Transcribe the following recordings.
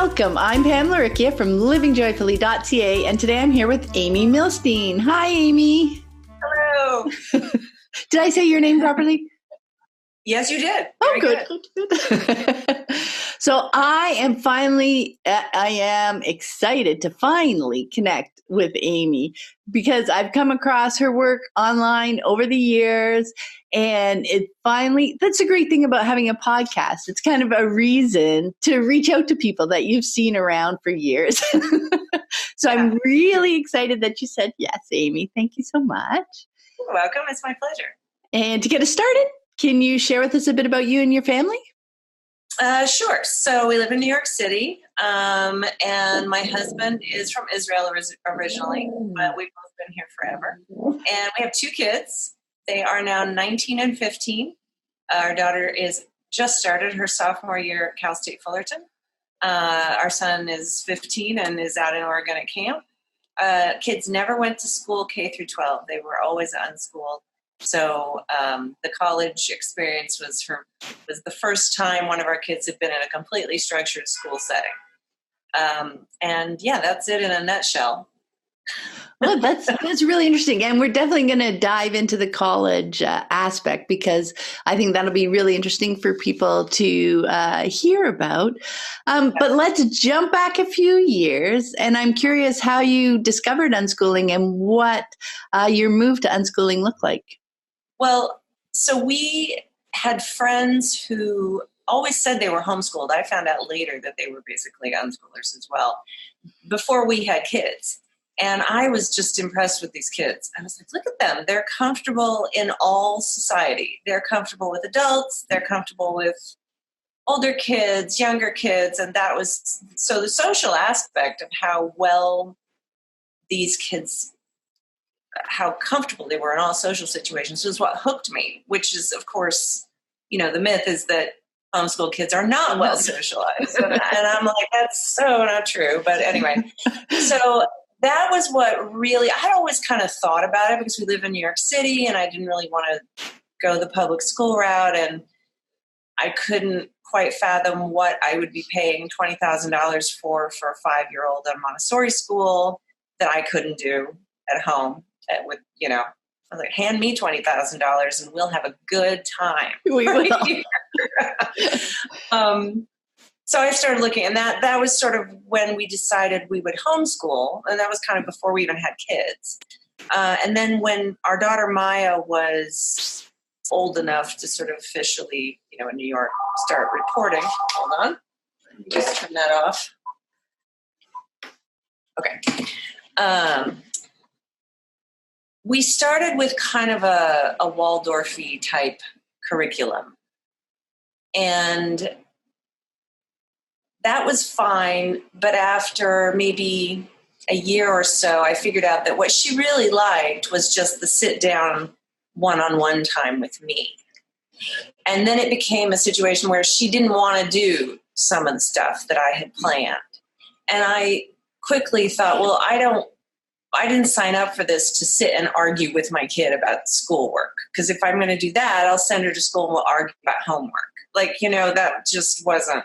Welcome. I'm Pam Laricchia from livingjoyfully.ca, and today I'm here with Amy Milstein. Hi, Amy. Hello. Did I say your name properly? Yes, you did. Oh, good. So I am excited to finally connect with Amy because I've come across her work online over the years, and that's a great thing about having a podcast. It's kind of a reason to reach out to people that you've seen around for years. So I'm really excited that you said yes, Amy. Thank you so much. You're welcome. It's my pleasure. And to get us started, can you share with us a bit about you and your family? Sure. So we live in New York City, and my husband is from Israel originally, but we've both been here forever. And we have two kids. They are now 19 and 15. Our daughter is just started her sophomore year at Cal State Fullerton. Our son is 15 and is out in Oregon at camp. Kids never went to school K through 12. They were always unschooled. So the college experience was the first time one of our kids had been in a completely structured school setting. And that's it in a nutshell. Well, that's really interesting. And we're definitely going to dive into the college aspect because I think that'll be really interesting for people to hear about. But let's jump back a few years. And I'm curious how you discovered unschooling and what your move to unschooling looked like. Well, so we had friends who always said they were homeschooled. I found out later that they were basically unschoolers as well before we had kids. And I was just impressed with these kids. I was like, look at them. They're comfortable in all society. They're comfortable with adults. They're comfortable with older kids, younger kids. And that was, so the social aspect of how well these kids, how comfortable they were in all social situations was what hooked me, which is, of course, the myth is that homeschool kids are not well socialized. And I'm like, that's so not true. But anyway, so that was what really, I had always kind of thought about it because we live in New York City and I didn't really want to go the public school route. And I couldn't quite fathom what I would be paying $20,000 for a 5-year-old at a Montessori school that I couldn't do at home with, I was like, hand me $20,000 and we'll have a good time. We will. So I started looking, and that was sort of when we decided we would homeschool, and that was kind of before we even had kids. And then when our daughter Maya was old enough to sort of officially, in New York, start reporting. Hold on. Let me just turn that off. Okay. We started with kind of a Waldorf-y type curriculum. And that was fine, but after maybe a year or so, I figured out that what she really liked was just the sit-down one-on-one time with me. And then it became a situation where she didn't want to do some of the stuff that I had planned. And I quickly thought, well, I didn't sign up for this to sit and argue with my kid about schoolwork. Because if I'm going to do that, I'll send her to school and we'll argue about homework. That just wasn't.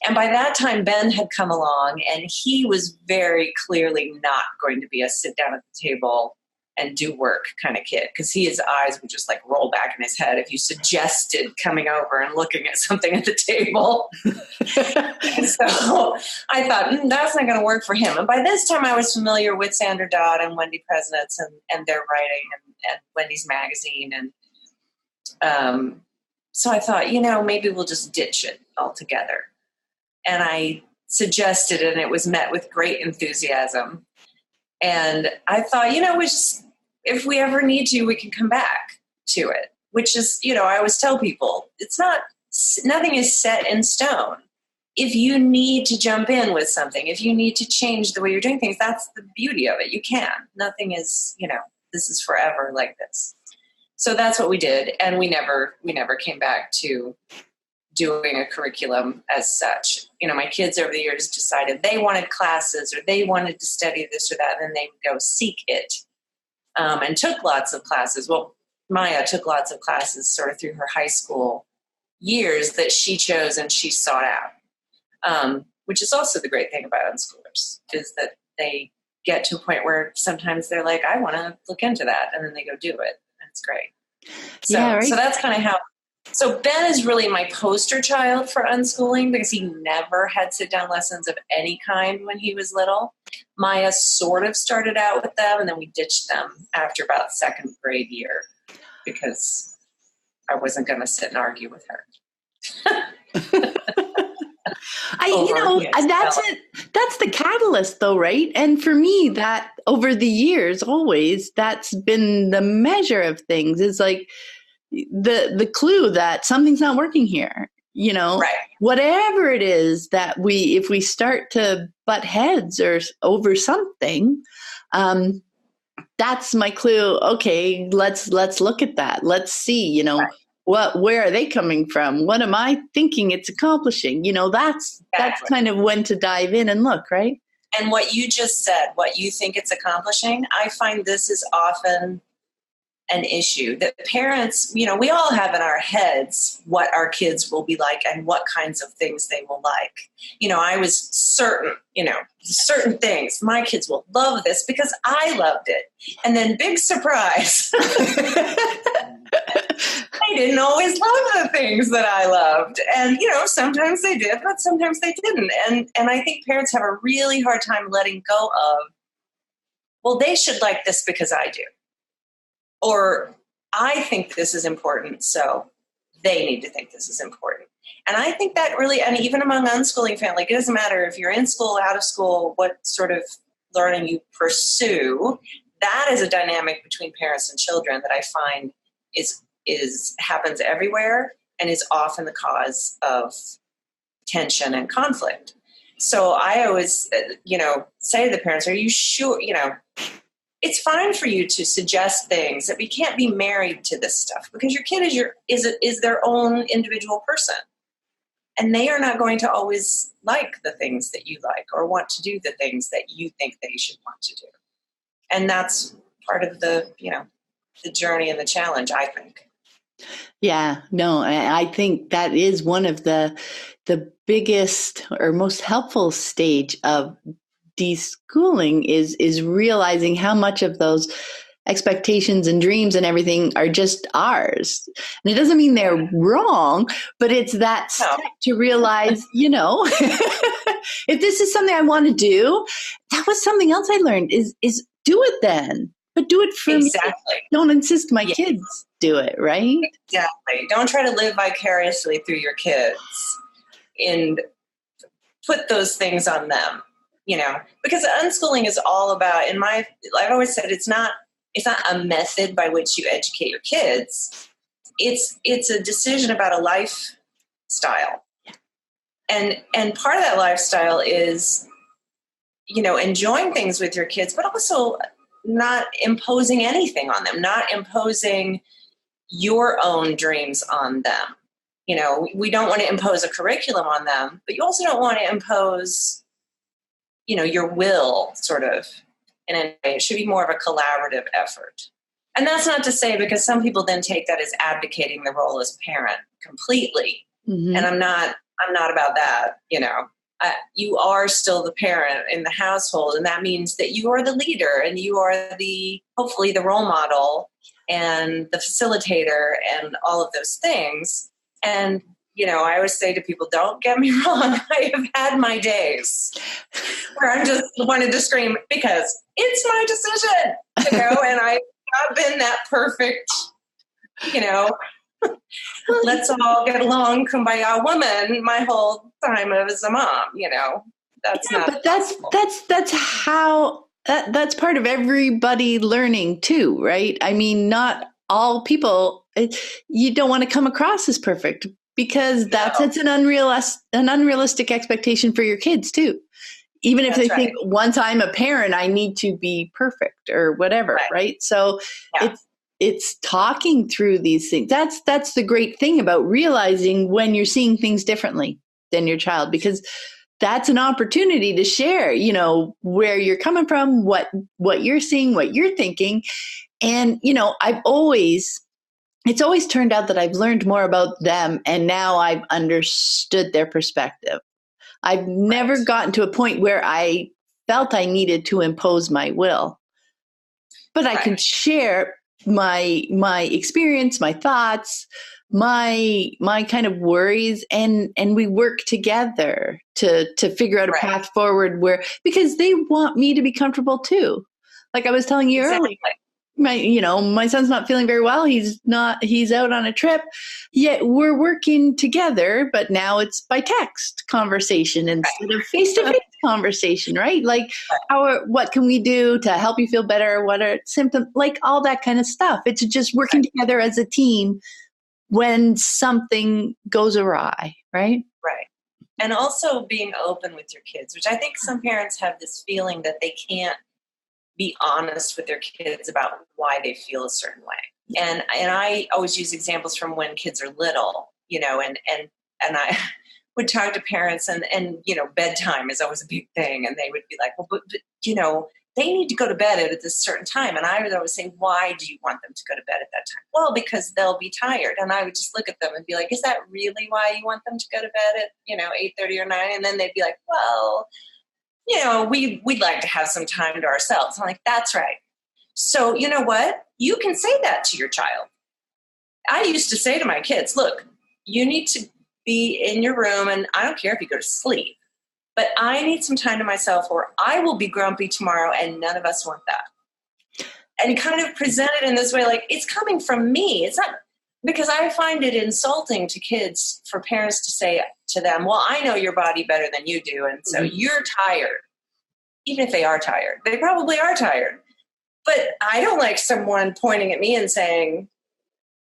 And by that time, Ben had come along, and he was very clearly not going to be a sit down at the table and do work kind of kid, because his eyes would just roll back in his head if you suggested coming over and looking at something at the table. And so I thought, that's not going to work for him. And by this time, I was familiar with Sandra Dodd and Wendy Presnitz and their writing and Wendy's magazine. And so I thought, maybe we'll just ditch it altogether. And I suggested it, and it was met with great enthusiasm. And I thought, if we ever need to, we can come back to it, which is, I always tell people, nothing is set in stone. If you need to jump in with something, if you need to change the way you're doing things, that's the beauty of it. You can. Nothing is, this is forever like this. So that's what we did. And we never came back to doing a curriculum as such. My kids over the years decided they wanted classes or they wanted to study this or that, and then they would go seek it and took lots of classes. Well, Maya took lots of classes sort of through her high school years that she chose and she sought out. which is also the great thing about unschoolers, is that they get to a point where sometimes they're like, I want to look into that. And then they go do it. That's great. So, Yeah, right. So that's kind of how. So Ben is really my poster child for unschooling because he never had sit-down lessons of any kind when he was little. Maya sort of started out with them, and then we ditched them after about second grade year because I wasn't going to sit and argue with her. That's the catalyst though, right? And for me, that over the years, always, that's been the measure of things, is like the clue that something's not working here, right. Whatever it is that if we start to butt heads or over something, that's my clue. Okay, let's look at that. Let's see, Right. where are they coming from? What am I thinking it's accomplishing? That's kind of when to dive in and look, right? And what you just said, what you think it's accomplishing, I find this is often an issue that parents, we all have in our heads what our kids will be like and what kinds of things they will like. I was certain, certain things. My kids will love this because I loved it. And then big surprise. They didn't always love the things that I loved. And, sometimes they did, but sometimes they didn't. And I think parents have a really hard time letting go of, well, they should like this because I do. Or I think this is important, so they need to think this is important. And I think that really, and even among unschooling family, it doesn't matter if you're in school, out of school, what sort of learning you pursue, that is a dynamic between parents and children that I find is happens everywhere and is often the cause of tension and conflict. So I always, say to the parents, are you sure, it's fine for you to suggest things that we can't be married to this stuff because your kid is their own individual person. And they are not going to always like the things that you like or want to do the things that you think they should want to do. And that's part of the journey and the challenge, I think. Yeah, no, I think that is one of the biggest or most helpful stage of deschooling is realizing how much of those expectations and dreams and everything are just ours. And it doesn't mean they're wrong, but it's that step to realize, if this is something I want to do, that was something else I learned is do it then, but do it for me. Don't insist my kids do it, right? Exactly. Don't try to live vicariously through your kids and put those things on them. Because unschooling is all about, I've always said it's not a method by which you educate your kids. It's a decision about a lifestyle. And part of that lifestyle is, enjoying things with your kids, but also not imposing anything on them, not imposing your own dreams on them. We don't want to impose a curriculum on them, but you also don't want to impose your will sort of in a way. It should be more of a collaborative effort. And that's not to say, because some people then take that as abdicating the role as parent completely. Mm-hmm. And I'm not about that. You are still the parent in the household. And that means that you are the leader and you are hopefully the role model and the facilitator and all of those things. And I always say to people, don't get me wrong, I have had my days where I just wanted to scream because it's my decision, and I've not been that perfect, let's all get along, kumbaya woman my whole time as a mom, that's not. But that's how, that's part of everybody learning too, right? I mean, not all people, you don't want to come across as perfect. Because it's an unrealistic expectation for your kids too. Even if they think once I'm a parent, I need to be perfect or whatever, right? So it's talking through these things. That's the great thing about realizing when you're seeing things differently than your child, because that's an opportunity to share, where you're coming from, what you're seeing, what you're thinking. And, it's always turned out that I've learned more about them, and now I've understood their perspective. I've never gotten to a point where I felt I needed to impose my will, but I can share my experience, my thoughts, my kind of worries, and we work together to figure out a path forward because they want me to be comfortable too. Like I was telling you earlier, my son's not feeling very well. He's out on a trip, yet we're working together, but now it's by text conversation instead of face-to-face conversation, right? Like what can we do to help you feel better? What are symptoms? Like all that kind of stuff. It's just working together as a team when something goes awry, right? Right. And also being open with your kids, which I think some parents have this feeling that they can't be honest with their kids about why they feel a certain way. And I always use examples from when kids are little, and I would talk to parents and bedtime is always a big thing. And they would be like, well, but they need to go to bed at this certain time. And I would always say, why do you want them to go to bed at that time? Well, because they'll be tired. And I would just look at them and be like, is that really why you want them to go to bed at, 8:30 or 9? And then they'd be like, well, we'd like to have some time to ourselves. I'm like, that's right. So you know what? You can say that to your child. I used to say to my kids, look, you need to be in your room, and I don't care if you go to sleep, but I need some time to myself or I will be grumpy tomorrow, and none of us want that. And kind of present it in this way, like it's coming from me. It's not, because I find it insulting to kids for parents to say to them, well, I know your body better than you do, and so you're tired. Even if they are tired, they probably are tired. But I don't like someone pointing at me and saying,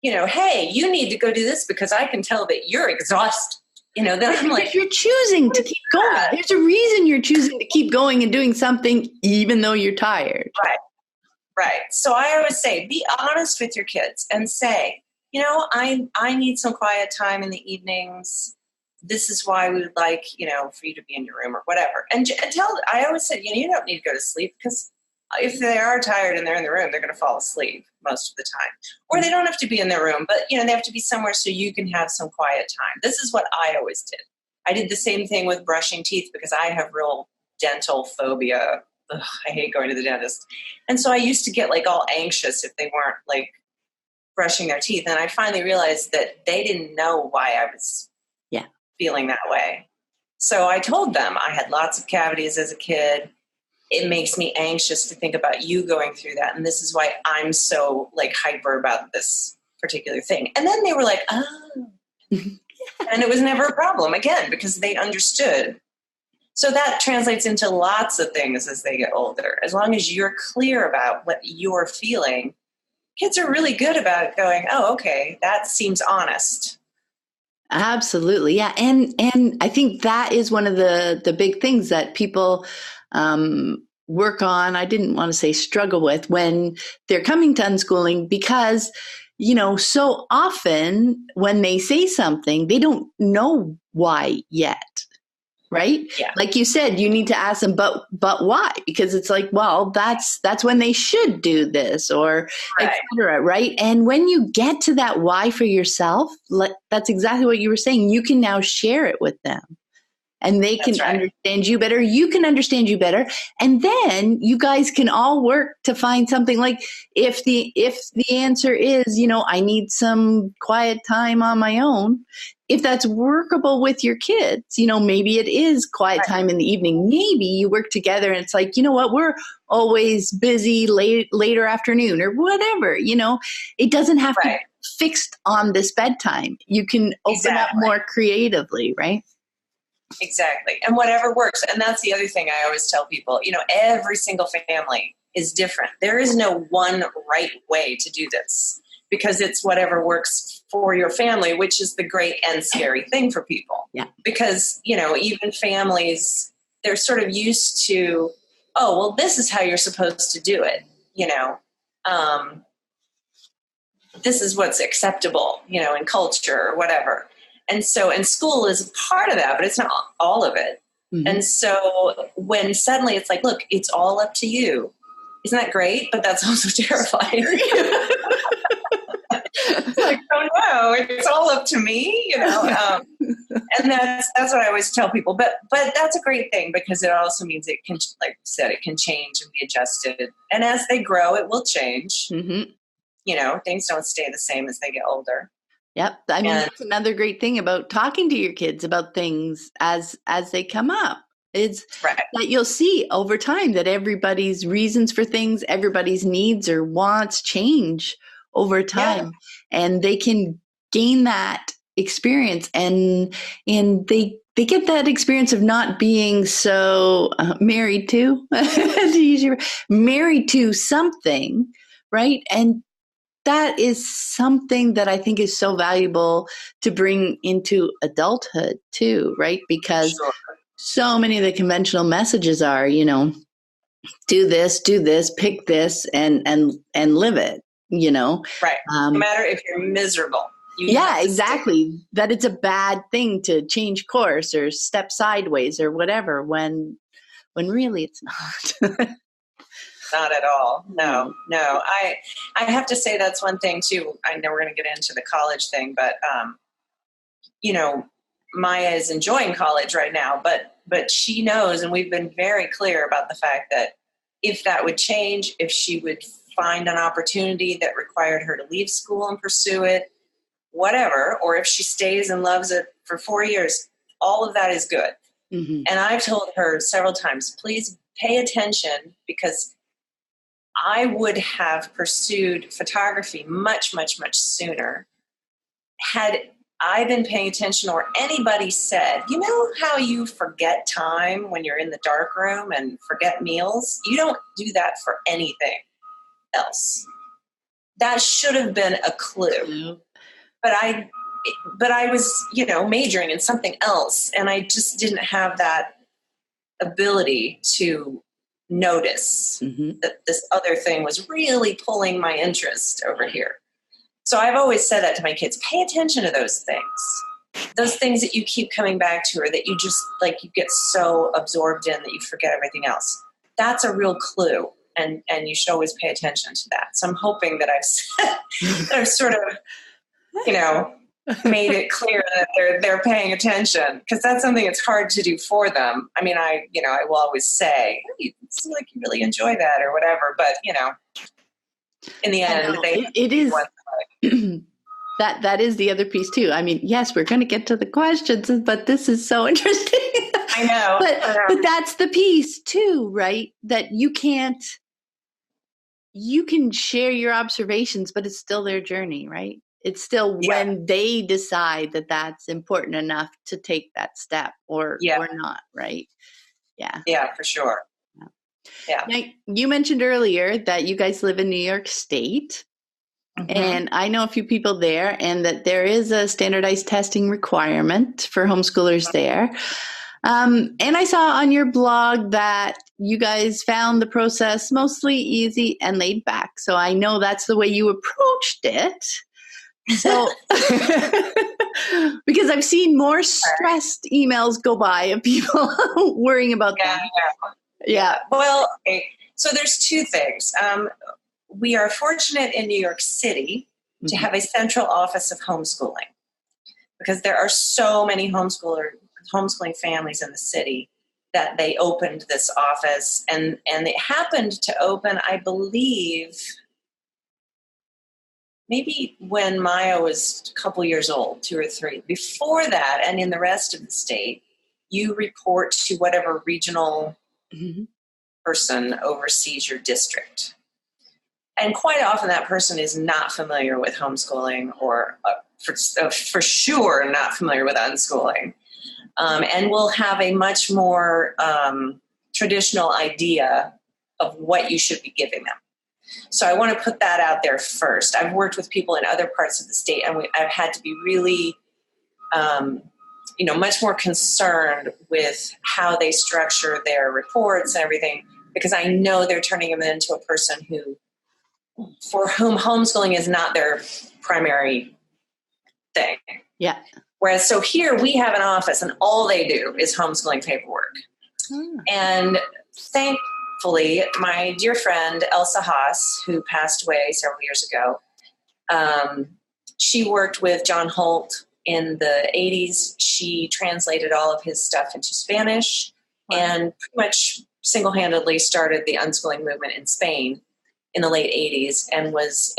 hey, you need to go do this because I can tell that you're exhausted. Then I'm like, if you're choosing to keep going, there's a reason you're choosing to keep going and doing something even though you're tired. Right. So I always say, be honest with your kids and say, I need some quiet time in the evenings. This is why we would like, for you to be in your room or whatever. And I always said, you don't need to go to sleep because if they are tired and they're in the room, they're going to fall asleep most of the time. Or they don't have to be in their room, but, they have to be somewhere so you can have some quiet time. This is what I always did. I did the same thing with brushing teeth because I have real dental phobia. Ugh, I hate going to the dentist. And so I used to get like all anxious if they weren't like brushing their teeth. And I finally realized that they didn't know why I was feeling that way. So I told them I had lots of cavities as a kid. It makes me anxious to think about you going through that. And this is why I'm so like hyper about this particular thing. And then they were like, oh, and it was never a problem again, because they understood. So that translates into lots of things as they get older. As long as you're clear about what you're feeling, kids are really good about going, oh, okay, that seems honest. Absolutely. Yeah. And I think that is one of the big things that people work on. I didn't want to say struggle with when they're coming to unschooling, because, so often when they say something, they don't know why yet. Right? Yeah. Like you said, you need to ask them, but why? Because it's like, well, that's when they should do this, or et cetera, right? And when you get to that why for yourself, that's exactly what you were saying. You can now share it with them, and they can understand you better. You can understand you better, and then you guys can all work to find something. Like if the answer is, I need some quiet time on my own. If that's workable with your kids, maybe it is quiet time in the evening. Maybe you work together and it's like, we're always busy later afternoon or whatever, it doesn't have to be fixed on this bedtime. You can open up more creatively, right? Exactly. And whatever works. And that's the other thing I always tell people, every single family is different. There is no one right way to do this, because it's whatever works for your family, which is the great and scary thing for people. Yeah. Because, even families, they're sort of used to, oh, well, this is how you're supposed to do it. This is what's acceptable, in culture or whatever. And so, and school is part of that, but it's not all of it. Mm-hmm. And so when suddenly it's like, look, it's all up to you. Isn't that great? But that's also terrifying. It's like, oh no, it's all up to me, And that's what I always tell people. But that's a great thing because it also means it can, like you said, it can change and be adjusted. And as they grow, it will change. Mm-hmm. You know, things don't stay the same as they get older. Yep. I mean, that's another great thing about talking to your kids about things as they come up. It's right. that you'll see over time that everybody's reasons for things, everybody's needs or wants change over time. Yeah. And they can gain that experience and they get that experience of not being so married to, married to something, right? And that is something that I think is so valuable to bring into adulthood too, right? Because so many of the conventional messages are, you know, do this, pick this, and live it, you know? Right. No matter if you're miserable. Yeah, exactly. That it's a bad thing to change course or step sideways or whatever when really it's not. Not at all. No. I have to say that's one thing too. I know we're going to get into the college thing, but, you know, Maya is enjoying college right now, but she knows, and we've been very clear about the fact that if that would change, if she would find an opportunity that required her to leave school and pursue it, whatever, or if she stays and loves it for 4 years, all of that is good. Mm-hmm. And I've told her several times, please pay attention, because I would have pursued photography much, much, much sooner had I been paying attention, or anybody said, you know how you forget time when you're in the dark room and forget meals? You don't do that for anything else. That should have been a clue. Mm-hmm. But I was, you know, majoring in something else, and I just didn't have that ability to notice that this other thing was really pulling my interest over here. So I've always said that to my kids, pay attention to those things that you keep coming back to, or that you just, like, you get so absorbed in that you forget everything else. That's a real clue. And you should always pay attention to that. So I'm hoping that I've sort of, you know, made it clear that they're paying attention, because that's something that's hard to do for them. I mean, I will always say, hey, you seem like you really enjoy that or whatever, but you know, in the end, it is that is the other piece too. I mean, yes, we're going to get to the questions, but this is so interesting. I know, but that's the piece too, right? That you can share your observations, but it's still their journey, right? It's still when they decide that that's important enough to take that step or not, right? Yeah. Yeah, for sure. Yeah. Now, you mentioned earlier that you guys live in New York State. Mm-hmm. And I know a few people there, and that there is a standardized testing requirement for homeschoolers there. And I saw on your blog that you guys found the process mostly easy and laid back. So I know that's the way you approached it. So, because I've seen more stressed emails go by of people worrying about that. Yeah. Well, okay. So there's two things. We are fortunate in New York City to have a central office of homeschooling, because there are so many homeschooling families in the city that they opened this office, and it happened to open, I believe, maybe when Maya was a couple years old, 2 or 3. Before that, and in the rest of the state, you report to whatever regional person oversees your district. And quite often that person is not familiar with homeschooling, or for sure not familiar with unschooling, and will have a much more traditional idea of what you should be giving them. So I want to put that out there first. I've worked with people in other parts of the state, and I've had to be really, much more concerned with how they structure their reports and everything, because I know they're turning them into a person for whom homeschooling is not their primary thing. Yeah. Whereas, so here we have an office, and all they do is homeschooling paperwork. And thankfully, my dear friend Elsa Haas, who passed away several years ago, she worked with John Holt in the 80s, she translated all of his stuff into Spanish and pretty much single-handedly started the unschooling movement in Spain in the late 80s and was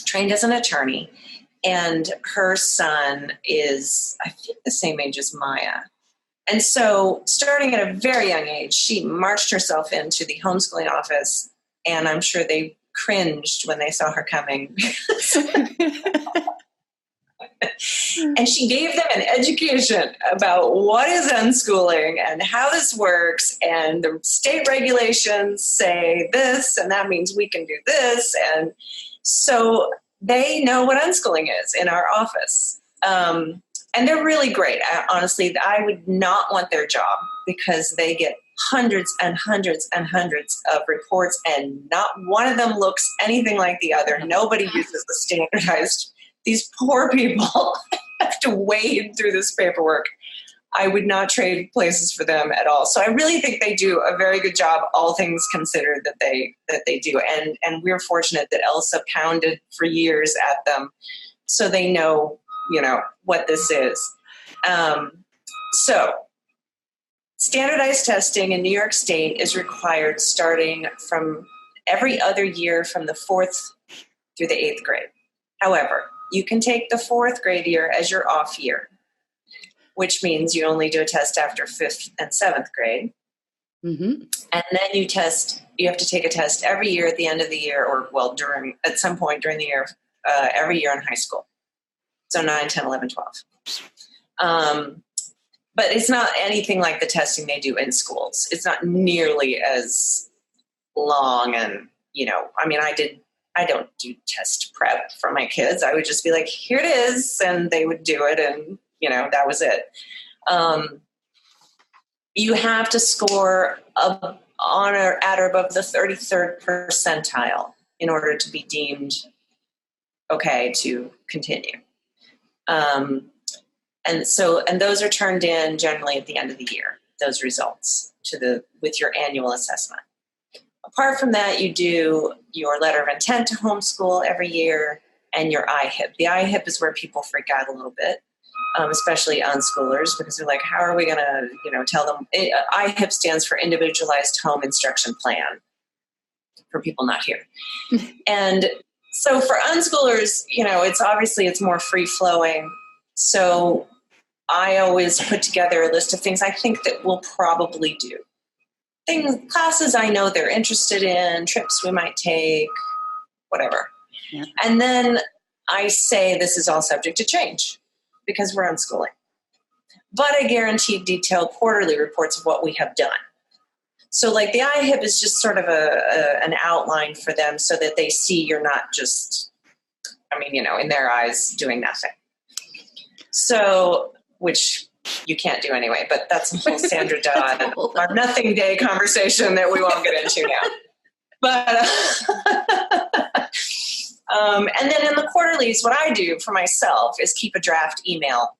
trained as an attorney. And her son is, I think, the same age as Maya. And so starting at a very young age, she marched herself into the homeschooling office, and I'm sure they cringed when they saw her coming. And she gave them an education about what is unschooling and how this works, and the state regulations say this, and that means we can do this. And so they know what unschooling is in our office. And they're really great. Honestly, I would not want their job because they get hundreds and hundreds and hundreds of reports, and not one of them looks anything like the other. Nobody uses the standardized. These poor people have to wade through this paperwork. I would not trade places for them at all. So I really think they do a very good job, all things considered, that they do. And we're fortunate that Elsa pounded for years at them so they know, what this is. So standardized testing in New York State is required starting from every other year from the 4th through the 8th grade. However, you can take the 4th grade year as your off year, which means you only do a test after 5th and 7th grade. Mm-hmm. And then you have to take a test every year at the end of the year, or at some point during the year, every year in high school. So 9, 10, 11, 12. But it's not anything like the testing they do in schools. It's not nearly as long. And, I don't do test prep for my kids. I would just be like, here it is. And they would do it. And, that was it. You have to score on or at or above the 33rd percentile in order to be deemed okay to continue. And those are turned in generally at the end of the year, those results with your annual assessment. Apart from that, you do your letter of intent to homeschool every year and your IHIP. The IHIP is where people freak out a little bit, especially unschoolers, because they're like, how are we going to, tell them? IHIP stands for Individualized Home Instruction Plan, for people not here. And so for unschoolers, it's more free-flowing. So I always put together a list of things I think that we'll probably do. Classes I know they're interested in, trips we might take, whatever. Yeah. And then I say this is all subject to change because we're unschooling. But I guarantee detailed quarterly reports of what we have done. So like the IHIP is just sort of an outline for them so that they see you're not just, in their eyes doing nothing. So, which you can't do anyway, but that's a whole Sandra Dodd, our nothing day conversation that we won't get into now. But, and then in the quarterlies, what I do for myself is keep a draft email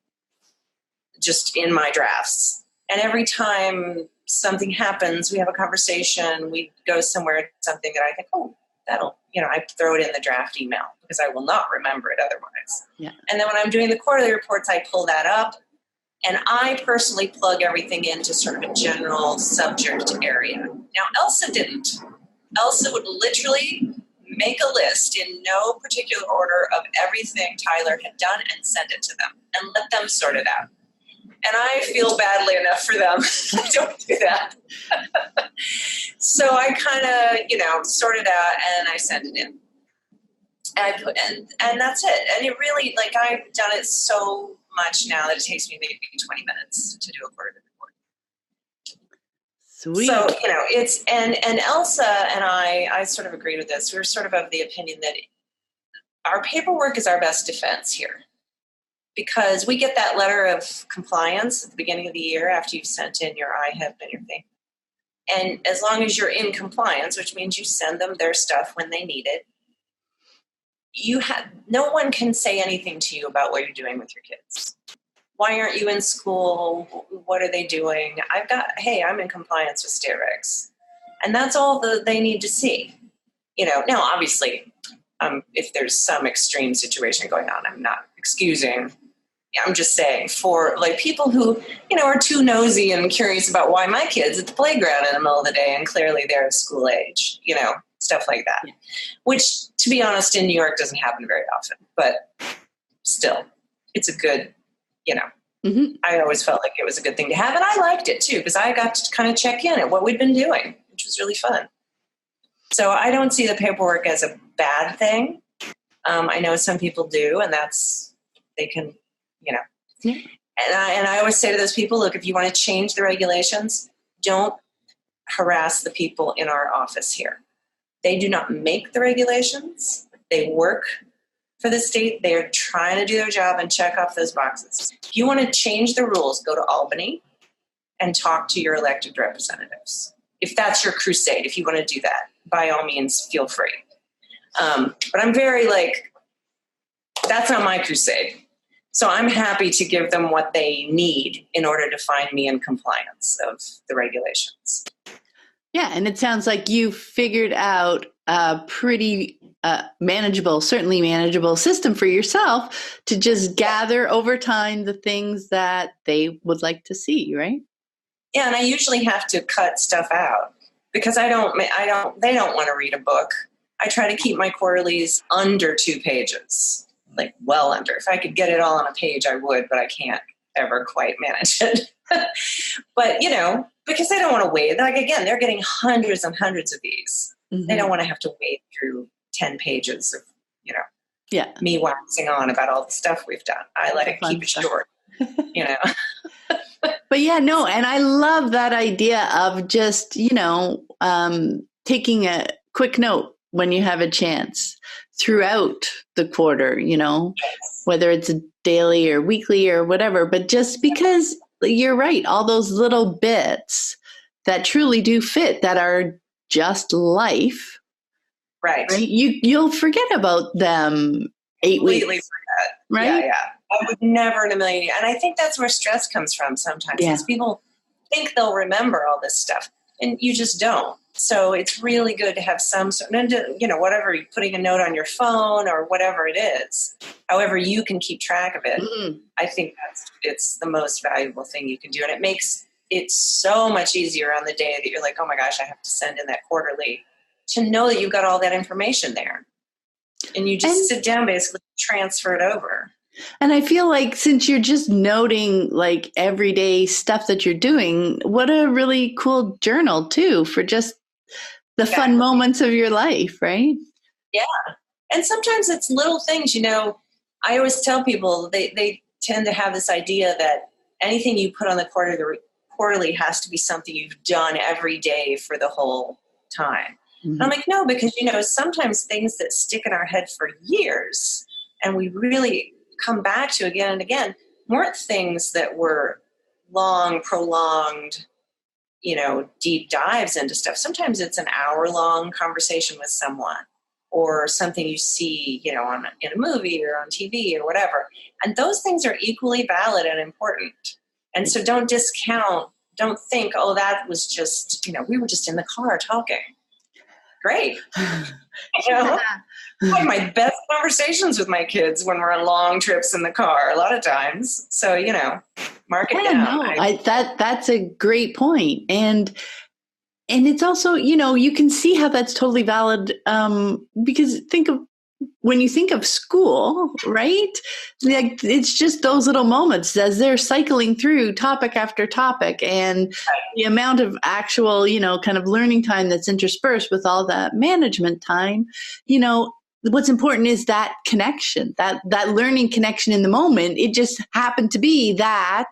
just in my drafts. And every time something happens, we have a conversation, we go somewhere, something that I think, I throw it in the draft email because I will not remember it otherwise. Yeah. And then when I'm doing the quarterly reports, I pull that up and I personally plug everything into sort of a general subject area. Now, Elsa didn't. Elsa would literally make a list in no particular order of everything Tyler had done and send it to them and let them sort it out. And I feel badly enough for them. I don't do that. So I kind of, sort it out and I send it in. And that's it. And it really, I've done it so much now that it takes me maybe 20 minutes to do a quarterly report. Sweet. So, it's, and Elsa and I sort of agreed with this. We're sort of the opinion that our paperwork is our best defense here. Because we get that letter of compliance at the beginning of the year after you've sent in your IHIP and your thing. And as long as you're in compliance, which means you send them their stuff when they need it, no one can say anything to you about what you're doing with your kids. Why aren't you in school? What are they doing? I'm in compliance with state regs. And that's all they need to see. Now obviously, if there's some extreme situation going on, I'm not excusing. I'm just saying, for like people who, are too nosy and curious about why my kid's at the playground in the middle of the day and clearly they're of school age, stuff like that. Yeah. Which, to be honest, in New York doesn't happen very often. But still, it's a good, I always felt like it was a good thing to have. And I liked it, too, because I got to kind of check in at what we'd been doing, which was really fun. So I don't see the paperwork as a bad thing. I know some people do, and they can, Yeah. And I always say to those people, look, if you want to change the regulations, don't harass the people in our office here. They do not make the regulations. They work for the state. They are trying to do their job and check off those boxes. If you want to change the rules, go to Albany and talk to your elected representatives. If that's your crusade, if you want to do that, by all means, feel free. But I'm very that's not my crusade. So I'm happy to give them what they need in order to find me in compliance of the regulations. Yeah, and it sounds like you figured out a pretty certainly manageable system for yourself to just gather over time the things that they would like to see, right? Yeah, and I usually have to cut stuff out because they don't want to read a book. I try to keep my quarterlies under 2 pages. Well under. If I could get it all on a page, I would, but I can't ever quite manage it. But, because they don't want to wade. Again, they're getting hundreds and hundreds of these. Mm-hmm. They don't want to have to wade through 10 pages of, me waxing on about all the stuff we've done. I like to keep it short, But yeah, no, and I love that idea of just, taking a quick note when you have a chance throughout the quarter, whether it's a daily or weekly or whatever, but just because you're right, all those little bits that truly do fit, that are just life, right? You'll forget about them 8 weeks. Completely forget. Right? Yeah. I would never in a million years. And I think that's where stress comes from sometimes. Because people think they'll remember all this stuff, and you just don't. So it's really good to have some sort of, whatever, putting a note on your phone or whatever it is, however you can keep track of it. Mm-hmm. I think it's the most valuable thing you can do. And it makes it so much easier on the day that you're like, oh my gosh, I have to send in that quarterly, to know that you've got all that information there. And you just sit down, basically transfer it over. And I feel like since you're just noting everyday stuff that you're doing, what a really cool journal too, for just the fun moments of your life, right? Yeah. And sometimes it's little things, I always tell people they tend to have this idea that anything you put on the quarterly has to be something you've done every day for the whole time. Mm-hmm. And I'm like, no, because, sometimes things that stick in our head for years and we really come back to again and again weren't things that were long, prolonged, deep dives into stuff. Sometimes it's an hour-long conversation with someone or something you see, in a movie or on TV or whatever. And those things are equally valid and important. And so don't think, oh, that was just, we were just in the car talking. Great. I have my best conversations with my kids when we're on long trips in the car a lot of times. So, mark it down. That's a great point. And it's also, you can see how that's totally valid because when you think of school, right? It's just those little moments as they're cycling through topic after topic, and the amount of actual, kind of learning time that's interspersed with all that management time, what's important is that connection, that learning connection in the moment. It just happened to be that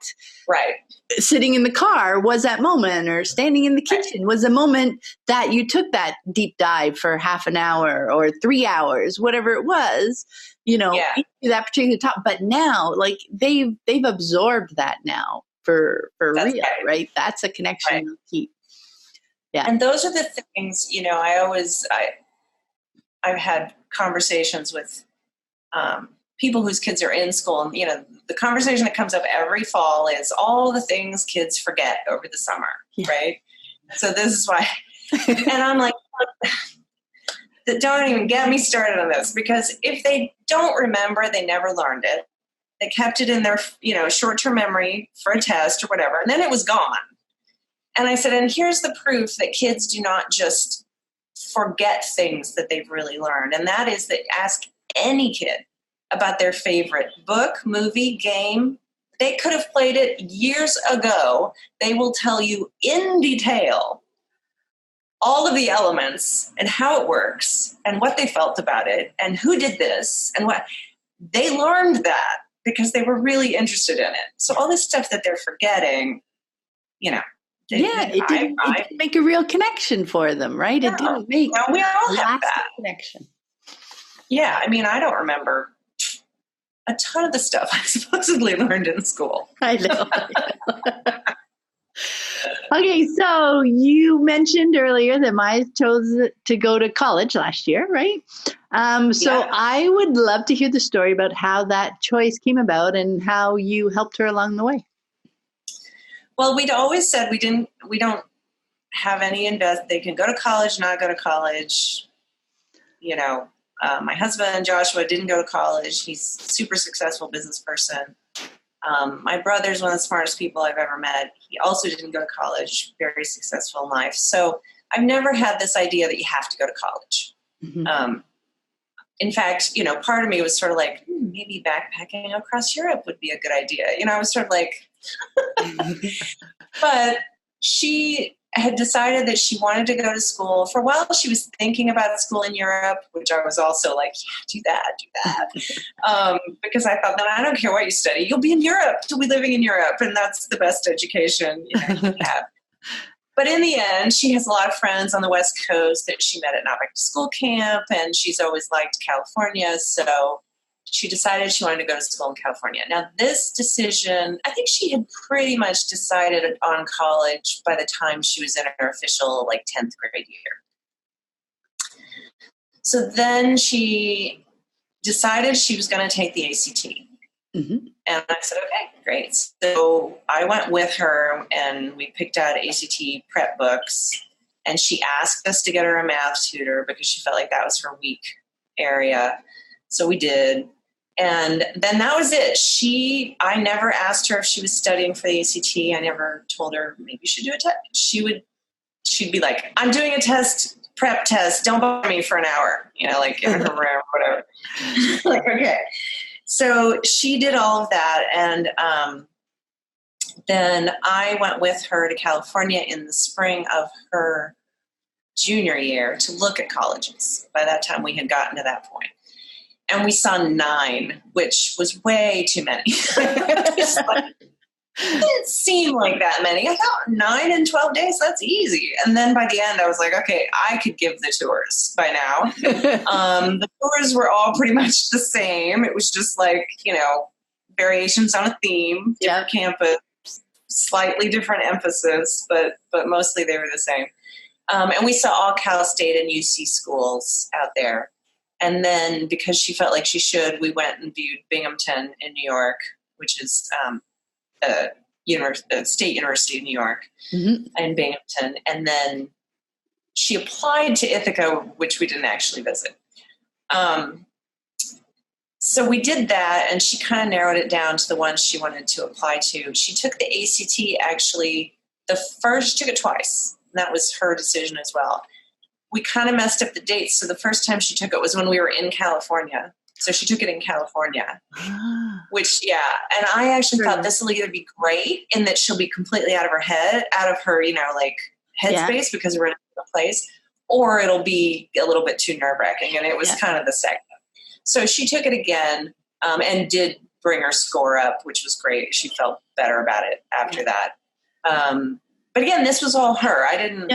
sitting in the car was that moment, or standing in the kitchen was a moment that you took that deep dive for half an hour or 3 hours, whatever it was, into that particular topic. But now, they've absorbed that now for real, right? That's a connection they'll keep. Yeah. And those are the things, I've had conversations with people whose kids are in school, and the conversation that comes up every fall is all the things kids forget over the summer, right? So this is why, and I'm like, don't even get me started on this, because if they don't remember, they never learned it. They kept it in their, short-term memory for a test or whatever, and then it was gone. And I said, and here's the proof that kids do not just forget things that they've really learned. And that is that ask any kid about their favorite book, movie, game. They could have played it years ago. They will tell you in detail all of the elements and how it works and what they felt about it and who did this and what. They learned that because they were really interested in it. So all this stuff that they're forgetting, it didn't make a real connection for them, right? No, it didn't make we all have that connection. Yeah, I mean, I don't remember a ton of the stuff I supposedly learned in school. I know. Okay, so you mentioned earlier that Maya chose to go to college last year, right? So I would love to hear the story about how that choice came about and how you helped her along the way. Well, we'd always said we don't have any invest. They can go to college, not go to college. My husband, Joshua, didn't go to college. He's a super successful business person. My brother's one of the smartest people I've ever met. He also didn't go to college, very successful in life. So I've never had this idea that you have to go to college. Mm-hmm. In fact, part of me was sort of like, maybe backpacking across Europe would be a good idea. I was sort of like, but she had decided that she wanted to go to school. For a while, she was thinking about school in Europe, which I was also like, do that. Because I thought, I don't care what you study. You'll be in Europe. You'll be living in Europe. And that's the best education you can have. But in the end, she has a lot of friends on the West Coast that she met at Not Back to School camp. And she's always liked California. So she decided she wanted to go to school in California. Now, this decision, I think she had pretty much decided on college by the time she was in her official 10th grade year. So then she decided she was going to take the ACT. Mm-hmm. And I said, okay, great. So I went with her and we picked out ACT prep books. And she asked us to get her a math tutor because she felt like that was her weak area. So we did. And then that was it. I never asked her if she was studying for the ACT. I never told her maybe you should do a test. She'd be like, I'm doing a prep test. Don't bother me for an hour, in her room, whatever. Like, okay. So she did all of that. And then I went with her to California in the spring of her junior year to look at colleges. By that time, we had gotten to that point. And we saw 9, which was way too many. It didn't seem like that many. I thought 9 in 12 days, that's easy. And then by the end, I was like, okay, I could give the tours by now. The tours were all pretty much the same. It was just variations on a theme, different campus, slightly different emphasis, but mostly they were the same. And we saw all Cal State and UC schools out there. And then because she felt like she should, we went and viewed Binghamton in New York, which is State University of New York, mm-hmm. in Binghamton. And then she applied to Ithaca, which we didn't actually visit. So we did that, and she kind of narrowed it down to the ones she wanted to apply to. She took the ACT actually she took it twice. And that was her decision as well. We kind of messed up the dates. So the first time she took it was when we were in California. So she took it in California, which, And I actually thought this will either be great in that she'll be completely out of her headspace because we're in a place, or it'll be a little bit too nerve-wracking. And it was kind of the second. So she took it again and did bring her score up, which was great. She felt better about it after that. But again, this was all her. I didn't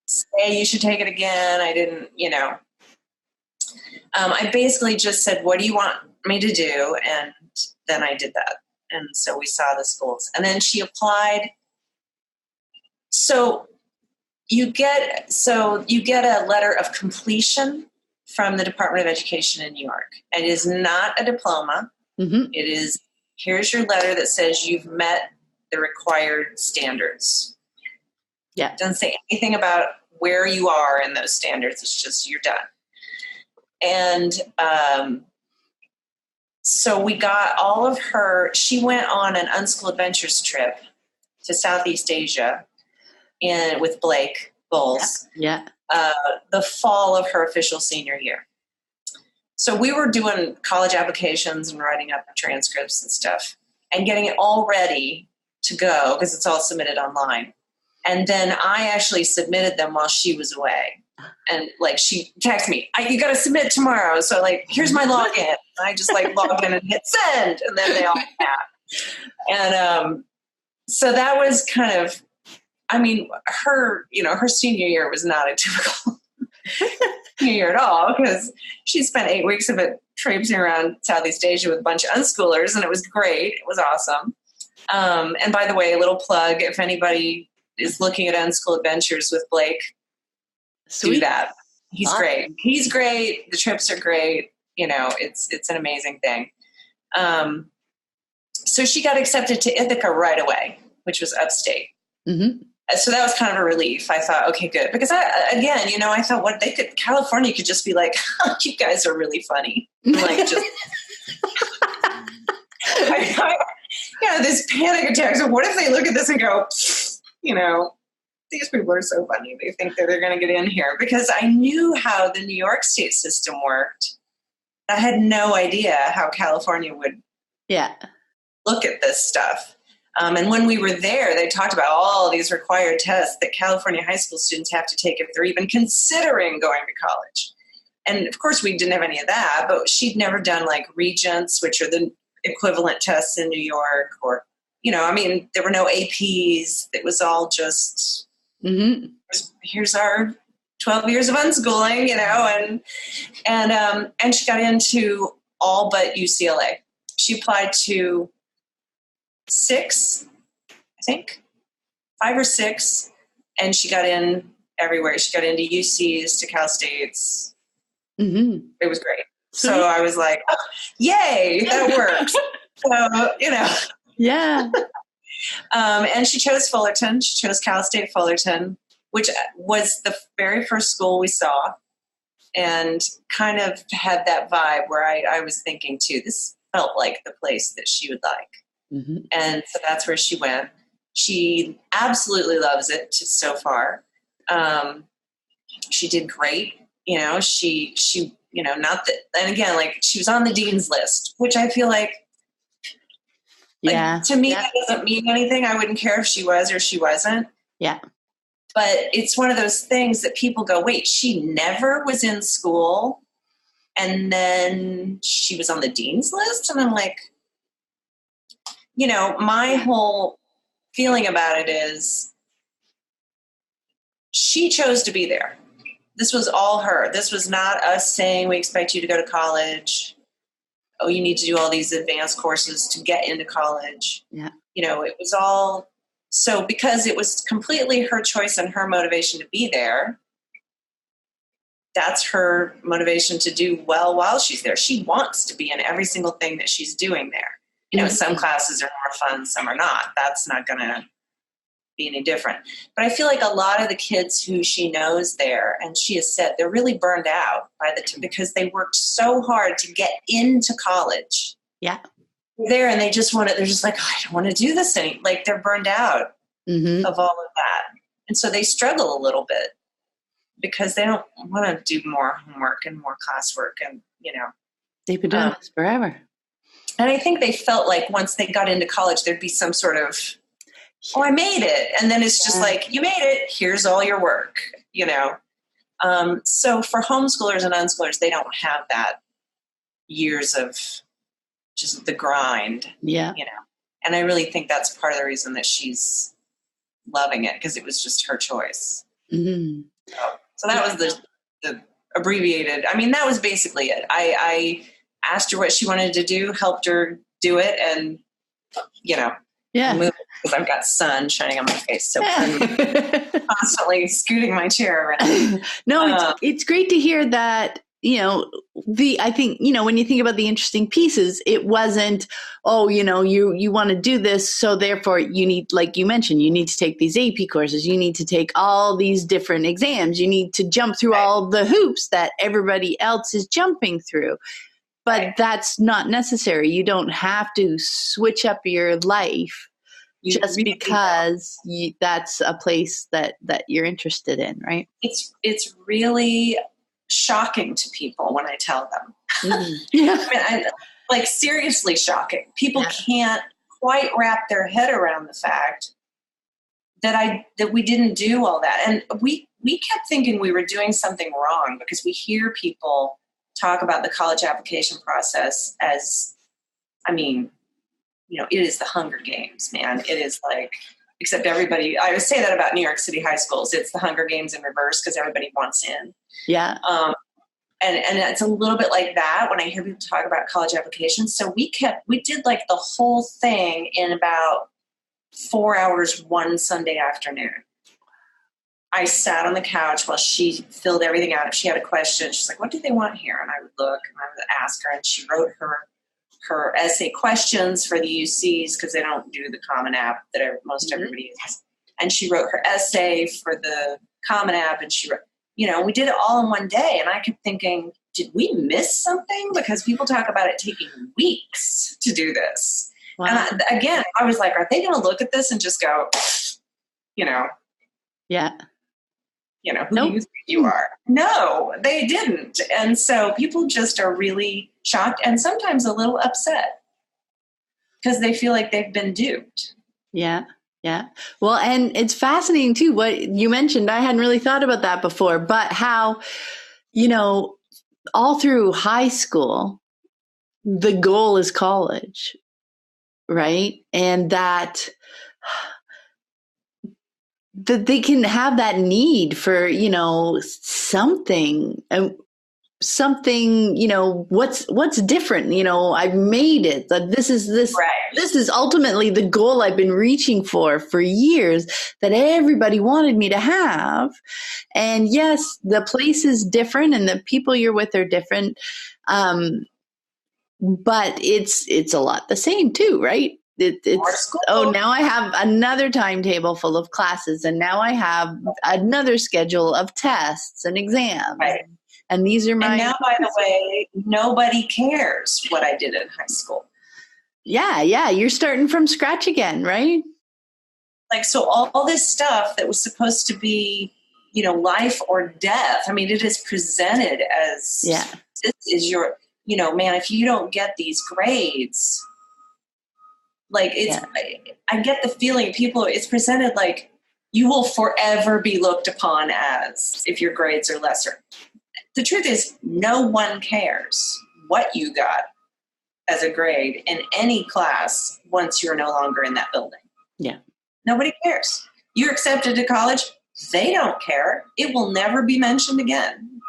say you should take it again. I didn't, I basically just said, what do you want me to do? And then I did that. And so we saw the schools. And then she applied. So you get a letter of completion from the Department of Education in New York. It is not a diploma. Mm-hmm. It is, here's your letter that says you've met the required standards. Yeah. It doesn't say anything about where you are in those standards. It's just you're done. And So we got all of she went on an Unschool Adventures trip to Southeast Asia with Blake Bowles. Yeah. The fall of her official senior year. So we were doing college applications and writing up transcripts and stuff and getting it all ready to go because it's all submitted online. And then I actually submitted them while she was away. And like she texted me, you got to submit tomorrow. So like, here's my login. And I just like log in and hit send. And then they all have. And so that was kind of, I mean, her senior year was not a typical senior year at all because she spent 8 weeks of it traipsing around Southeast Asia with a bunch of unschoolers, and it was great. It was awesome. And by the way, a little plug, if anybody is looking at Unschool Adventures with Blake, Sweet. do that. He's great. He's great. The trips are great. It's an amazing thing. So she got accepted to Ithaca right away, which was upstate. Mm-hmm. So that was kind of a relief. I thought, okay, good. Because I thought California could just be like, oh, you guys are really funny. Like just, this panic attack. So what if they look at this and go, these people are so funny. They think that they're going to get in here. Because I knew how the New York state system worked. I had no idea how California would look at this stuff. And when we were there, they talked about all these required tests that California high school students have to take if they're even considering going to college. And of course, we didn't have any of that, but she'd never done like Regents, which are the equivalent tests in New York, or, there were no APs. It was all just, here's our 12 years of unschooling, and she got into all but UCLA. She applied to 6, I think, 5 or 6, and she got in everywhere. She got into UCs, to Cal States. Mm-hmm. It was great. So I was like, oh, yay, that works. So, Yeah. And she chose Fullerton. She chose Cal State Fullerton, which was the very first school we saw, and kind of had that vibe where I was thinking, too, this felt like the place that she would like. Mm-hmm. And so that's where she went. She absolutely loves it so far. She did great. She not that, and again, like she was on the dean's list, which I feel like to me, that doesn't mean anything. I wouldn't care if she was or she wasn't. Yeah. But it's one of those things that people go, wait, she never was in school and then she was on the dean's list? And I'm like, my whole feeling about it is she chose to be there. This was all her. This was not us saying, we expect you to go to college. Oh, you need to do all these advanced courses to get into college. Yeah. It was all, so because it was completely her choice and her motivation to be there, that's her motivation to do well while she's there. She wants to be in every single thing that she's doing there. Some classes are more fun, some are not. That's not going to be any different. But I feel like a lot of the kids who she knows there, and she has said, they're really burned out because they worked so hard to get into college. Yeah. They're there and they're just like, oh, I don't want to do this anymore. Like they're burned out of all of that. And so they struggle a little bit because they don't want to do more homework and more classwork and, they've been doing this forever. And I think they felt like once they got into college, there'd be some sort of, oh, I made it. And then it's just like, you made it. Here's all your work, So for homeschoolers and unschoolers, they don't have that years of just the grind, And I really think that's part of the reason that she's loving it, because it was just her choice. Mm-hmm. So that was the abbreviated. I mean, that was basically it. I asked her what she wanted to do, helped her do it, and, moved because I've got sun shining on my face. So I'm constantly scooting my chair around. No, it's great to hear that, I think, when you think about the interesting pieces, it wasn't, you want to do this. So therefore you need, like you mentioned, you need to take these AP courses. You need to take all these different exams. You need to jump through all the hoops that everybody else is jumping through. But that's not necessary. You don't have to switch up your life just really because that's a place that you're interested in, right? It's really shocking to people when I tell them. Mm-hmm. Yeah. I mean, like seriously shocking. People can't quite wrap their head around the fact that we didn't do all that. And we kept thinking we were doing something wrong because we hear people talk about the college application process as, I mean, you know, it is the Hunger Games, man. It is like, except everybody, I would say that about New York City high schools. It's the Hunger Games in reverse because everybody wants in. Yeah. And it's a little bit like that when I hear people talk about college applications. So we did like the whole thing in about 4 hours one Sunday afternoon. I sat on the couch while she filled everything out. If she had a question, she's like, what do they want here? And I would look and I would ask her, and she wrote her essay questions for the UCs because they don't do the Common App that most everybody uses. And she wrote her essay for the Common App, and she wrote, you know, we did it all in one day. And I kept thinking, did we miss something? Because people talk about it taking weeks to do this. Wow. And again, I was like, are they going to look at this and just go, you know, who do you think you are? No, they didn't. And so people just are really shocked and sometimes a little upset because they feel like they've been duped. Yeah. Yeah. Well, and it's fascinating too, what you mentioned. I hadn't really thought about that before, but how, you know, all through high school, the goal is college, right? And that they can have that need for, you know, something, you know, what's different, you know, I've made it, that this is ultimately the goal I've been reaching for years, that everybody wanted me to have. And yes, the place is different and the people you're with are different. But it's a lot the same too, right? It's now I have another timetable full of classes, and now I have another schedule of tests and exams. Right. And these are my. And now, by the way, nobody cares what I did in high school. Yeah, you're starting from scratch again, right? Like, so all this stuff that was supposed to be, you know, life or death. I mean, it is presented as this is your, you know, man, if you don't get these grades. Like I get the feeling it's presented like you will forever be looked upon as if your grades are lesser. The truth is no one cares what you got as a grade in any class once you're no longer in that building. Yeah. Nobody cares. You're accepted to college. They don't care. It will never be mentioned again.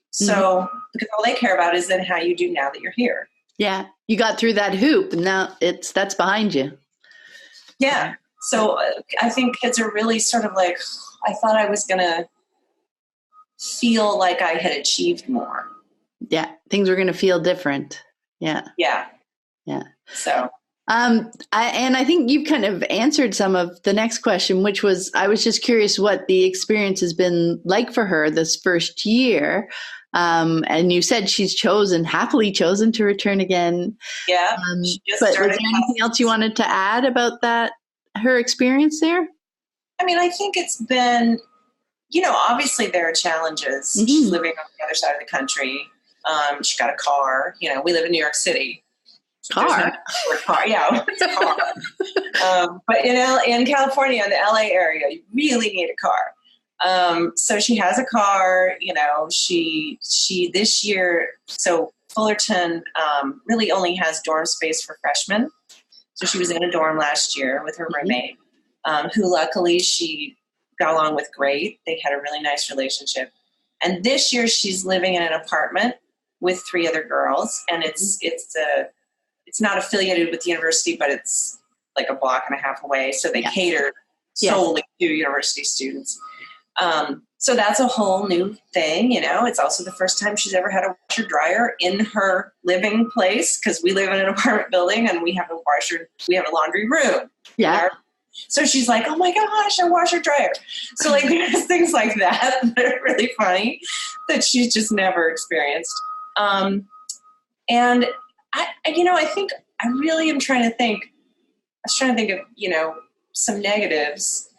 So because all they care about is then how you do now that you're here. Yeah, you got through that hoop, and now that's behind you. Yeah, so I think kids are really sort of like, I thought I was going to feel like I had achieved more. Yeah, things were going to feel different. Yeah. So, I think you've kind of answered some of the next question, which was, I was just curious what the experience has been like for her this first year. And you said she's happily chosen to return again. Yeah. But was there anything else you wanted to add about that, her experience there? I mean, I think it's been, you know, obviously there are challenges. She's living on the other side of the country. She got a car. You know, we live in New York City. Car? Yeah, it's a car. But in California, in the LA area, you really need a car. So she has a car, you know, she this year, so Fullerton really only has dorm space for freshmen. So she was in a dorm last year with her roommate, who luckily she got along with great. They had a really nice relationship. And this year she's living in an apartment with 3 other girls, and it's not affiliated with the university, but it's like a block and a half away. So they cater solely to university students. So that's a whole new thing, you know. It's also the first time she's ever had a washer dryer in her living place, because we live in an apartment building and we have a laundry room. Yeah. So she's like, oh my gosh, a washer dryer. So like there's things like that that are really funny that she's just never experienced. And I think I really am trying to think. I was trying to think of, some negatives.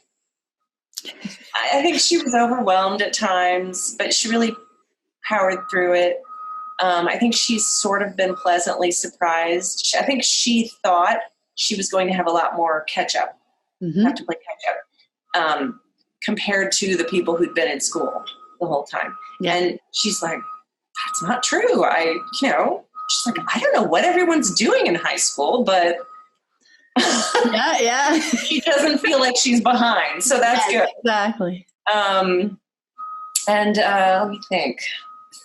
I think she was overwhelmed at times, but she really powered through it. I think she's sort of been pleasantly surprised. I think she thought she was going to have a lot more catch up, have to play catch up, compared to the people who'd been in school the whole time. Yeah. And she's like, that's not true. She's like, I don't know what everyone's doing in high school, but yeah. She doesn't feel like she's behind. So that's good. Exactly. And let me think.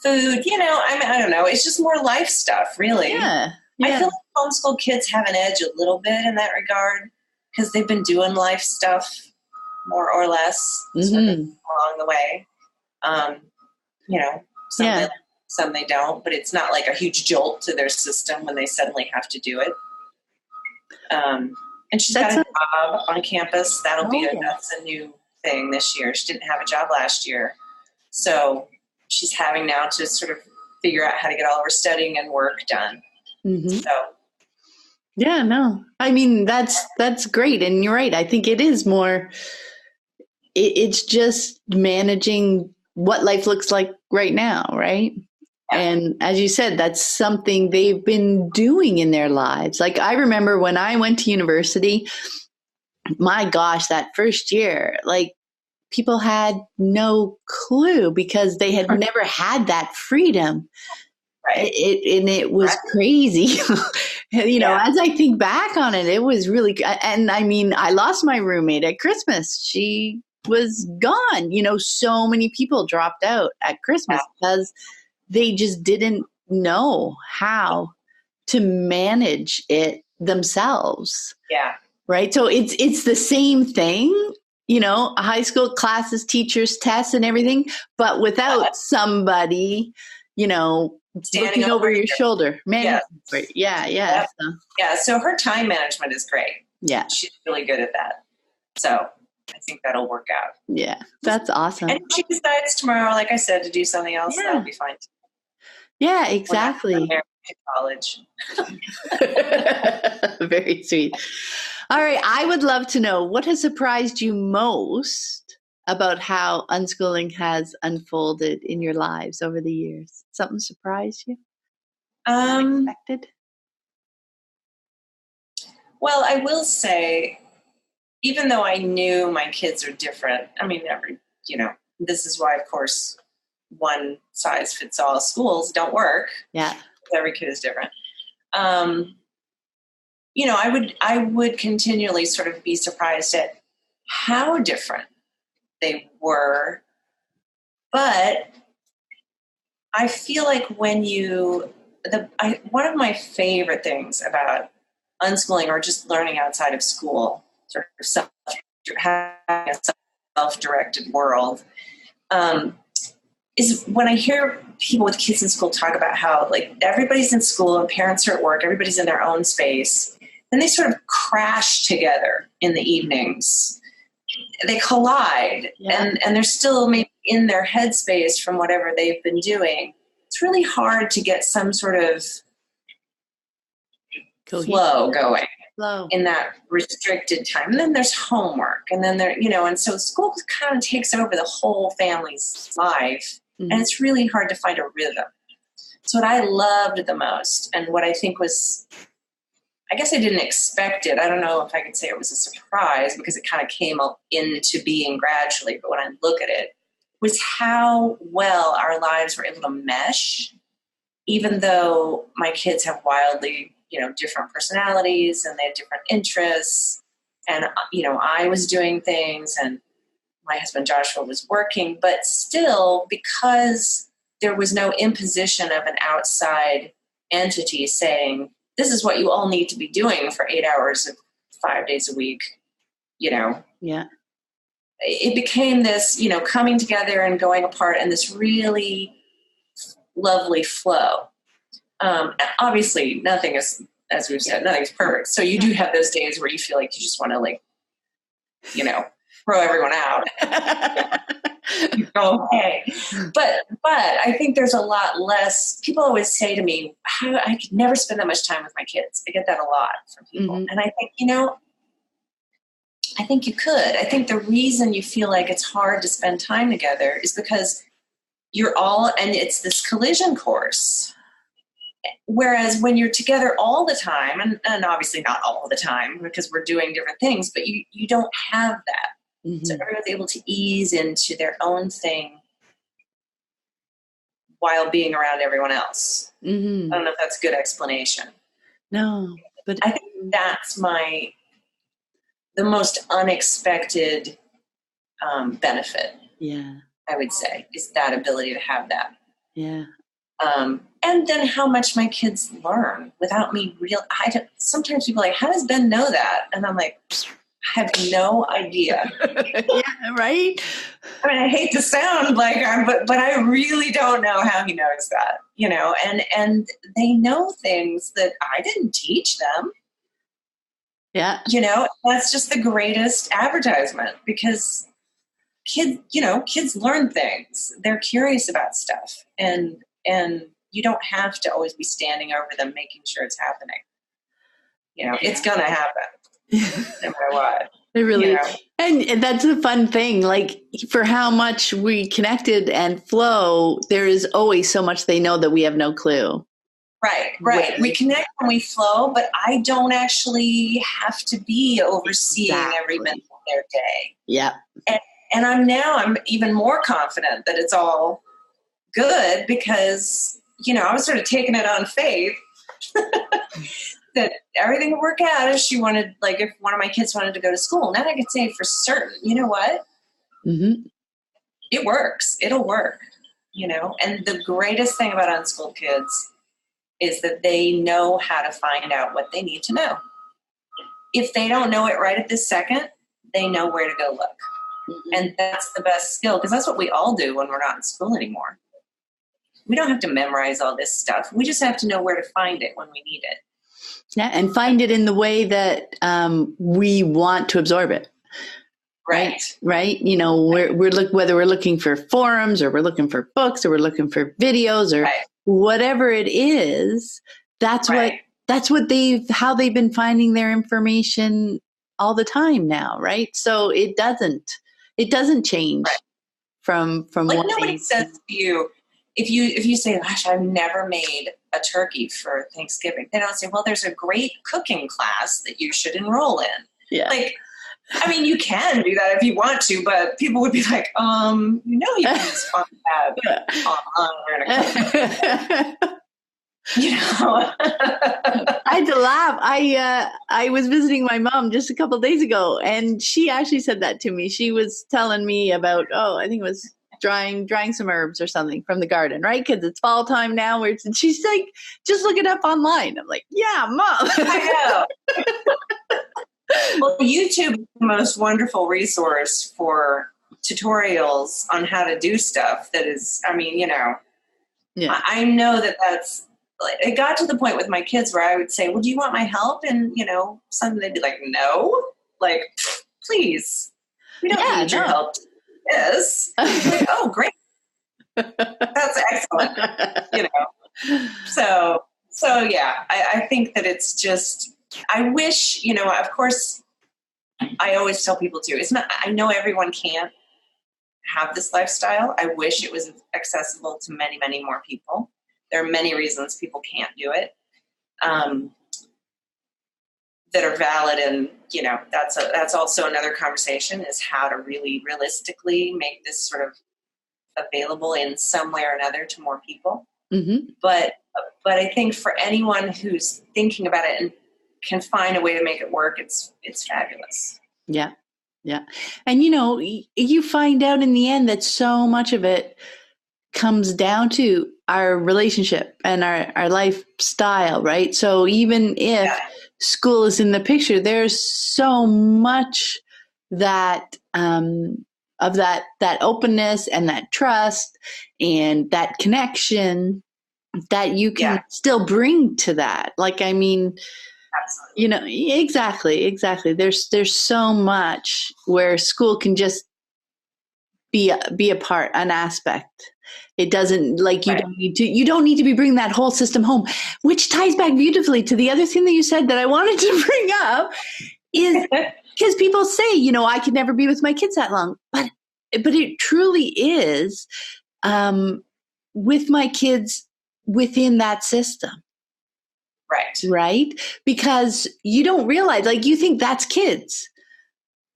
Food, I don't know. It's just more life stuff, really. Yeah. I feel like homeschool kids have an edge a little bit in that regard because they've been doing life stuff more or less sort of along the way. Some they don't, but it's not like a huge jolt to their system when they suddenly have to do it. And she's got a job on campus. That's a new thing this year. She didn't have a job last year. So she's having now to sort of figure out how to get all of her studying and work done. So. Yeah, no, I mean, that's great. And you're right. I think it is more, it's just managing what life looks like right now. Right. And as you said, that's something they've been doing in their lives. Like I remember when I went to university, my gosh, that first year, like people had no clue because they had never had that freedom. Right. It was crazy. As I think back on it, it was really, and I mean, I lost my roommate at Christmas. She was gone. So many people dropped out at Christmas because they just didn't know how to manage it themselves. Yeah. Right. So it's the same thing, high school classes, teachers, tests and everything, but without somebody, looking over your shoulder. Yeah. Yep. So her time management is great. Yeah. She's really good at that. So I think that'll work out. Yeah. That's awesome. And if she decides tomorrow, like I said, to do something else, that'll be fine. Yeah, exactly. To college. Very sweet. All right. I would love to know what has surprised you most about how unschooling has unfolded in your lives over the years. Something surprised you? Unexpected? Well, I will say, even though I knew my kids are different, I mean, this is why, of course, one size fits all schools don't work. Yeah. Every kid is different. I would continually sort of be surprised at how different they were. But I feel like one of my favorite things about unschooling or just learning outside of school, sort of having a self-directed world, is when I hear people with kids in school talk about how like everybody's in school and parents are at work, everybody's in their own space, then they sort of crash together in the evenings. They collide and they're still maybe in their headspace from whatever they've been doing. It's really hard to get some sort of flow going in that restricted time. And then there's homework and then and so school kind of takes over the whole family's life. And it's really hard to find a rhythm. So what I loved the most and what I think was, I guess I didn't expect it. I don't know if I could say it was a surprise because it kind of came into being gradually. But when I look at it, was how well our lives were able to mesh, even though my kids have wildly, different personalities and they have different interests. And, I was doing things and my husband Joshua was working, but still, because there was no imposition of an outside entity saying, this is what you all need to be doing for 8 hours of 5 days a week, Yeah. It became this, coming together and going apart and this really lovely flow. Obviously, nothing is, as we've said, nothing's perfect. So you do have those days where you feel like you just want to throw everyone out. Go away. But I think there's a lot less. People always say to me, I could never spend that much time with my kids. I get that a lot from people. Mm-hmm. And I think, I think you could. I think the reason you feel like it's hard to spend time together is because and it's this collision course. Whereas when you're together all the time, and obviously not all the time because we're doing different things, but you don't have that. Mm-hmm. So everyone's able to ease into their own thing while being around everyone else. Mm-hmm. I don't know if that's a good explanation. No, but I think that's the most unexpected benefit. Yeah, I would say is that ability to have that. Yeah. And then how much my kids learn without me sometimes people are like, how does Ben know that? And I'm like, I have no idea. Yeah, right? I mean, I hate to sound like but I really don't know how he knows that, and they know things that I didn't teach them. Yeah. That's just the greatest advertisement because kids learn things. They're curious about stuff and you don't have to always be standing over them, making sure it's happening. It's going to happen no matter what. It really, and that's the fun thing. Like for how much we connected and flow, there is always so much they know that we have no clue. Right. We connect and we flow, but I don't actually have to be overseeing every minute of their day. Yeah. And I'm even more confident that it's all good because, I was sort of taking it on faith that everything would work out if she wanted, like if one of my kids wanted to go to school. Now I could say for certain, you know what? Mm-hmm. It works. It'll work, And the greatest thing about unschooled kids is that they know how to find out what they need to know. If they don't know it right at this second, they know where to go look. Mm-hmm. And that's the best skill because that's what we all do when we're not in school anymore. We don't have to memorize all this stuff. We just have to know where to find it when we need it. Yeah, and find it in the way that we want to absorb it. Right. Whether we're looking for forums or we're looking for books or we're looking for videos or whatever it is, that's how they've been finding their information all the time now, right? So it doesn't change from like what nobody says to you if you say, gosh, I've never made a turkey for Thanksgiving. They don't say, well, there's a great cooking class that you should enroll in. Yeah. Like, I mean, you can do that if you want to, but people would be like, you can just find that online. I had to laugh. I was visiting my mom just a couple of days ago, and she actually said that to me. She was telling me about, I think it was drying some herbs or something from the garden, right? Because it's fall time now. And she's like, just look it up online. I'm like, yeah, Mom. I know. Well, YouTube is the most wonderful resource for tutorials on how to do stuff. That is, I know that's. It got to the point with my kids where I would say, well, do you want my help? And, something they'd be like, no, like, please, we don't need your help. Yes. Like, oh, great. That's excellent. So yeah, I think that it's just, I wish, of course, I always tell people too, I know everyone can't have this lifestyle. I wish it was accessible to many, many more people. There are many reasons people can't do it that are valid. And, that's also another conversation is how to really realistically make this sort of available in some way or another to more people. Mm-hmm. But I think for anyone who's thinking about it and can find a way to make it work, it's fabulous. Yeah. Yeah. And, you find out in the end that so much of it comes down to our relationship and our lifestyle, right? So even if school is in the picture, there's so much that of that openness and that trust and that connection that you can still bring to that. Like, I mean, absolutely. Exactly. There's so much where school can just be a part, an aspect. It doesn't like you Right. you don't need to be bringing that whole system home, which ties back beautifully to the other thing that you said that I wanted to bring up is because people say, you know, I could never be with my kids that long, but it truly is with my kids within that system. Right. Right? Because you don't realize, like, you think that's kids.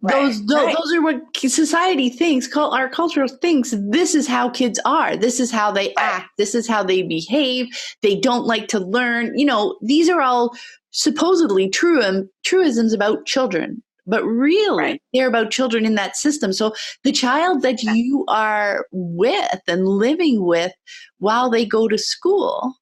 Right. Those are what society thinks, our culture thinks this is how kids are. This is how they act. This is how they behave. They don't like to learn. You know, these are all supposedly truisms about children, but really they're about children in that system. So the child that you are with and living with while they go to school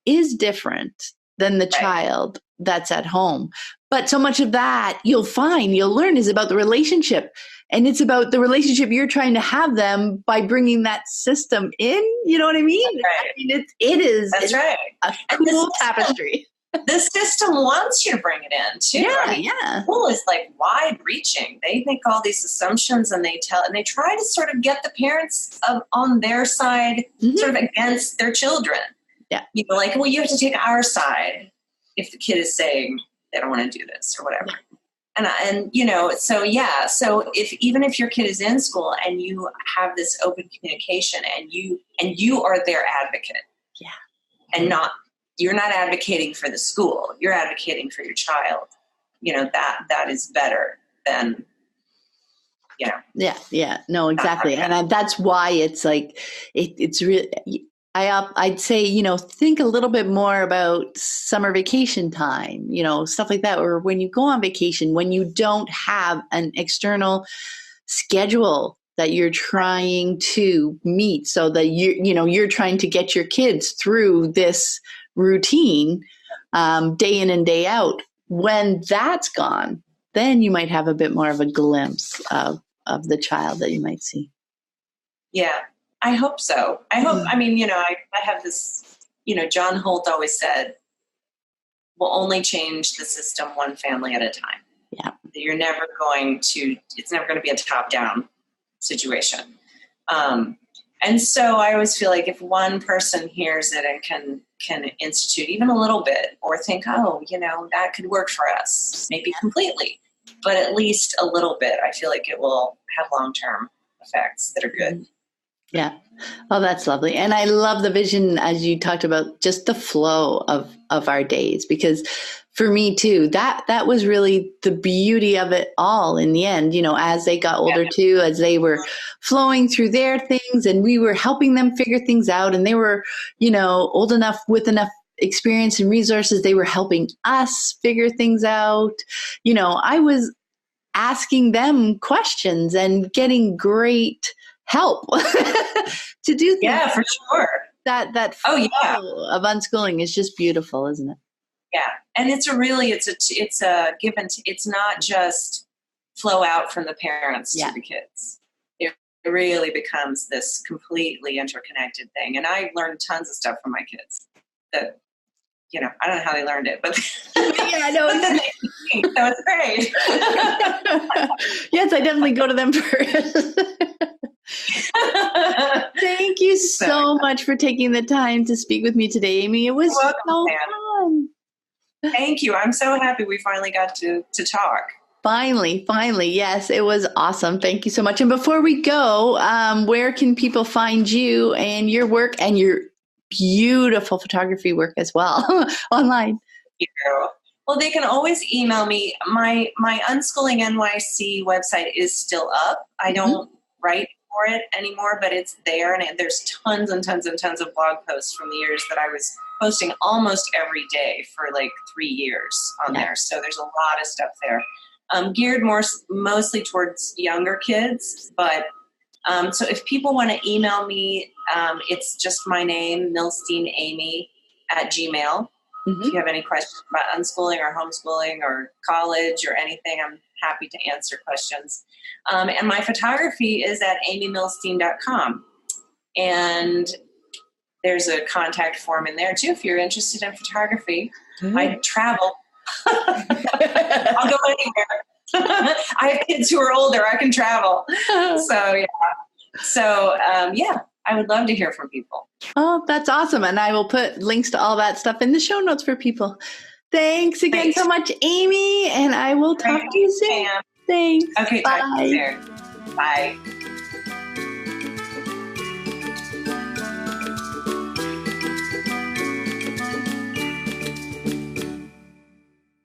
is different than the child that's at home. But so much of that you'll learn is about the relationship. And it's about the relationship you're trying to have them by bringing that system in. You know what I mean? That's right. I mean, it's right. a cool tapestry. The system wants you to bring it in too. Yeah, I mean, school is like wide reaching. They make all these assumptions and they try to sort of get the parents on their side, sort of against their children. Yeah. You know, like, well, you have to take our side if the kid is saying they don't want to do this or whatever. Yeah. And you know, so even if your kid is in school and you have this open communication and you are their advocate. Yeah. And you're not advocating for the school, you're advocating for your child. You know, that is better than, you know. Yeah. No, exactly. And that's why it's like, it's really, I'd say, you know, think a little bit more about summer vacation time, you know, stuff like that. Or when you go on vacation, when you don't have an external schedule that you're trying to meet so that you're trying to get your kids through this routine day in and day out. When that's gone, then you might have a bit more of a glimpse of the child that you might see. Yeah. I hope so. I mean, you know, I have this, you know, John Holt always said, we'll only change the system one family at a time. Yeah. It's never going to be a top-down situation. And so I always feel like if one person hears it and can institute even a little bit or think, oh, you know, that could work for us, maybe completely, but at least a little bit, I feel like it will have long-term effects that are good. Yeah. Oh, that's lovely. And I love the vision as you talked about just the flow of our days, because for me too, that was really the beauty of it all in the end, you know, as they got older too, as they were flowing through their things and we were helping them figure things out and they were, you know, old enough with enough experience and resources, they were helping us figure things out. You know, I was asking them questions and getting great help to do things. Yeah, for sure. That flow of unschooling is just beautiful, isn't it? Yeah, and it's a give and it's not just flow out from the parents to the kids. It really becomes this completely interconnected thing. And I learned tons of stuff from my kids that, you know, I don't know how they learned it, but yeah, I know. That was great. Yes, I definitely go to them first. Thank you so much for taking the time to speak with me today, Amy. It was so fun. Thank you. I'm so happy we finally got to talk. Finally. Yes, it was awesome. Thank you so much. And before we go, where can people find you and your work and your beautiful photography work as well online? Thank you. Well, they can always email me. My Unschooling NYC website is still up. I don't write for it anymore, but it's there, and there's tons and tons and tons of blog posts from the years that I was posting almost every day for like 3 years on there. So there's a lot of stuff there, geared mostly towards younger kids. But so if people want to email me, it's just my name, Milstein Amy @gmail.com. If you have any questions about unschooling or homeschooling or college or anything, I'm happy to answer questions. And my photography is at amymilstein.com. And there's a contact form in there too if you're interested in photography. I travel. I'll go anywhere. I have kids who are older. I can travel. So yeah. So, I would love to hear from people. Oh, that's awesome. And I will put links to all that stuff in the show notes for people. Thanks again so much, Amy. And I will talk to you soon. Pam. Thanks. Okay, Bye. talk to you soon. Bye.